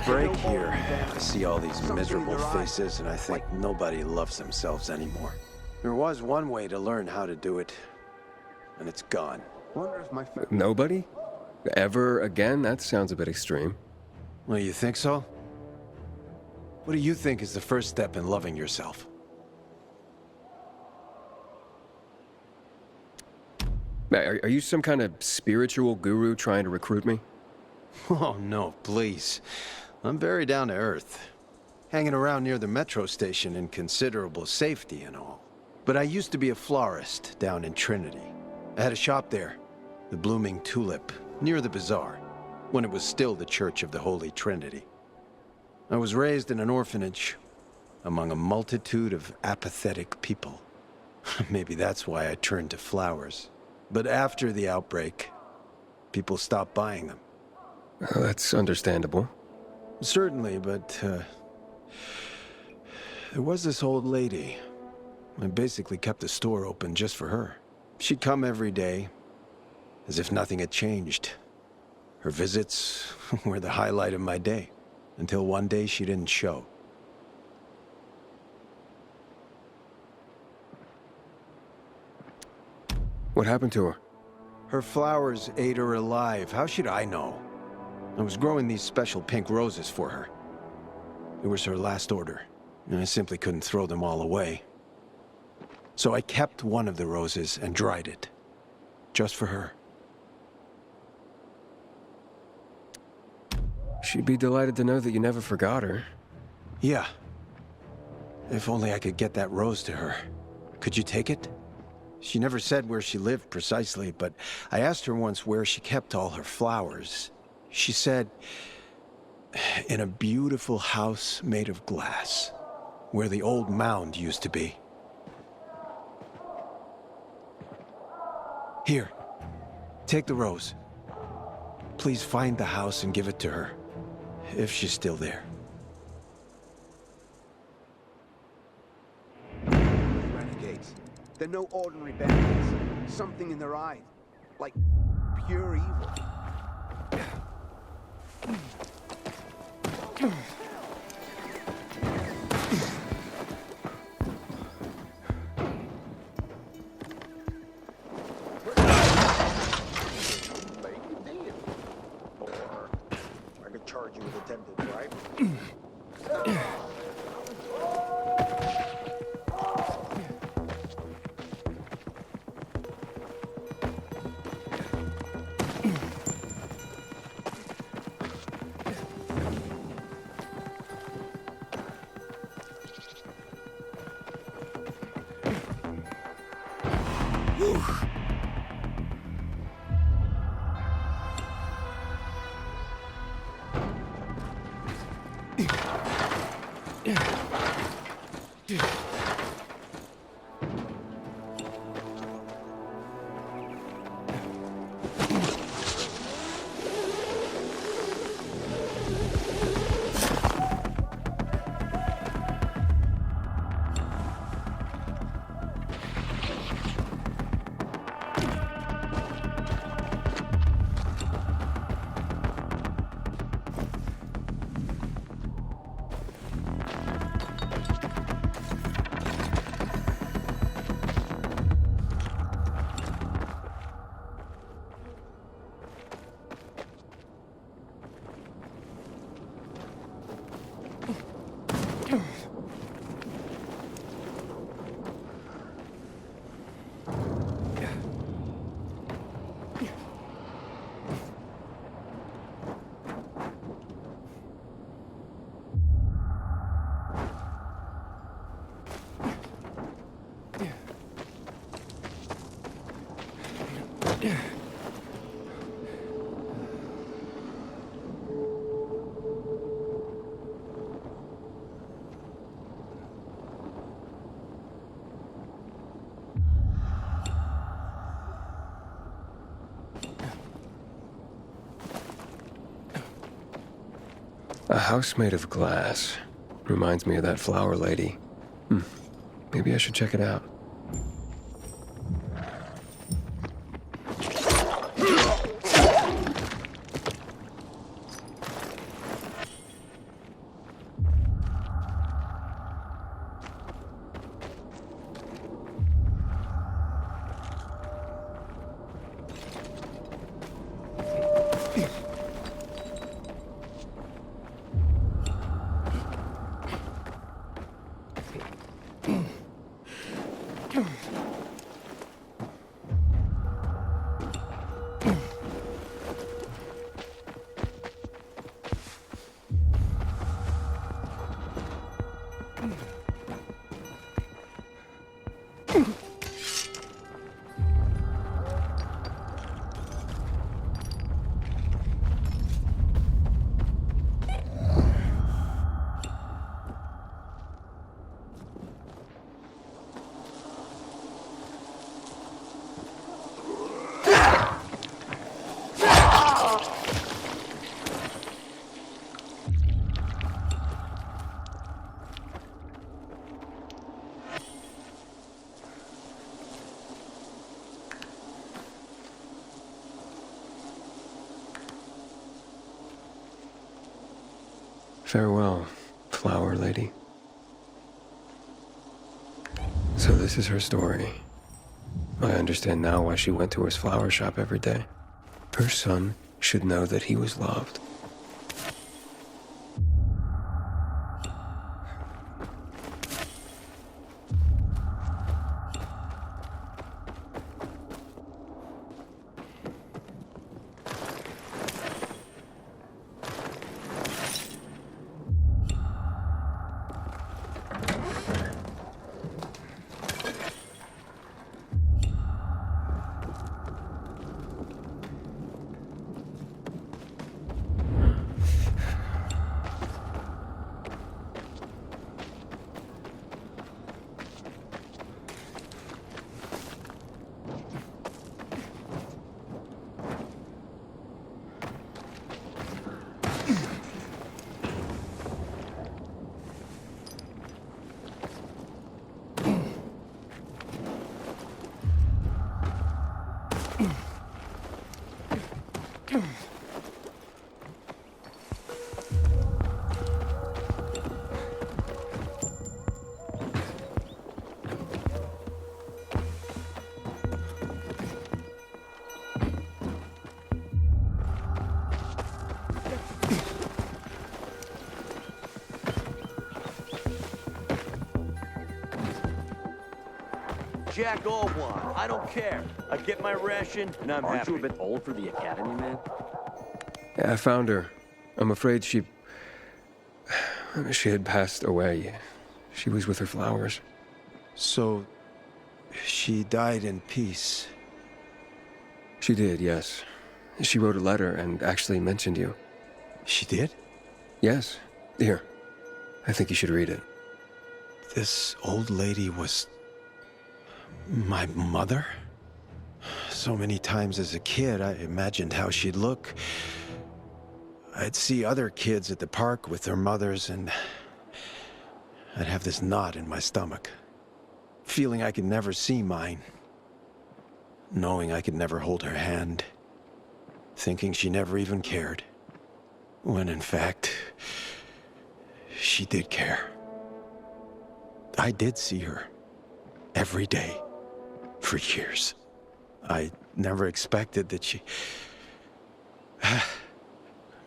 Break here. I see all these miserable faces and I think nobody loves themselves anymore. There was one way to learn how to do it, and it's gone. Nobody? Ever again? That sounds a bit extreme. Well, you think so? What do you think is the first step in loving yourself? Are you some kind of spiritual guru trying to recruit me? Oh, no, please. I'm very down to earth. Hanging around near the metro station in considerable safety and all. But I used to be a florist down in Trinity. I had a shop there, the Blooming Tulip, near the bazaar, when it was still the Church of the Holy Trinity. I was raised in an orphanage, among a multitude of apathetic people. Maybe that's why I turned to flowers. But after the outbreak, people stopped buying them. That's understandable. Certainly, but there was this old lady. I basically kept the store open just for her. She'd come every day, as if nothing had changed. Her visits were the highlight of my day, until one day she didn't show. What happened to her? Her flowers ate her alive. How should I know? I was growing these special pink roses for her. It was her last order, and I simply couldn't throw them all away. So I kept one of the roses and dried it, just for her. She'd be delighted to know that you never forgot her. Yeah. If only I could get that rose to her. Could you take it? She never said where she lived precisely, but I asked her once where she kept all her flowers. She said, in a beautiful house made of glass, where the old mound used to be. Here, take the rose. Please find the house and give it to her, if she's still there. Renegades. They're no ordinary bandits. Something in their eyes, like pure evil. I could charge you with attempted bribery. A house made of glass. Reminds me of that flower lady. Maybe I should check it out. Farewell, flower lady. So this is her story. I understand now why she went to his flower shop every day. Her son should know that he was loved. Jack all one. I don't care. I get my ration, and I'm Aren't happy. you a bit old for the academy, man? Yeah, I found her. I'm afraid she had passed away. She was with her flowers. So, she died in peace. She did, yes. She wrote a letter and actually mentioned you. She did? Yes. Here. I think you should read it. This old lady was my mother? So many times as a kid, I imagined how she'd look. I'd see other kids at the park with their mothers, and I'd have this knot in my stomach. Feeling I could never see mine. Knowing I could never hold her hand. Thinking she never even cared. When in fact, she did care. I did see her. Every day. For years. I never expected that she...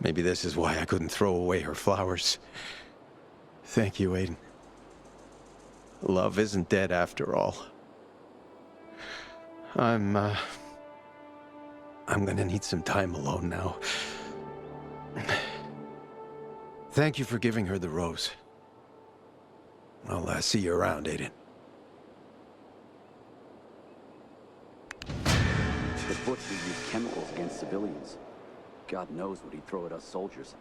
Maybe this is why I couldn't throw away her flowers. Thank you, Aiden. Love isn't dead after all. I'm gonna need some time alone now. Thank you for giving her the rose. I'll see you around, Aiden. Butcher used chemicals against civilians. God knows what he'd throw at us soldiers.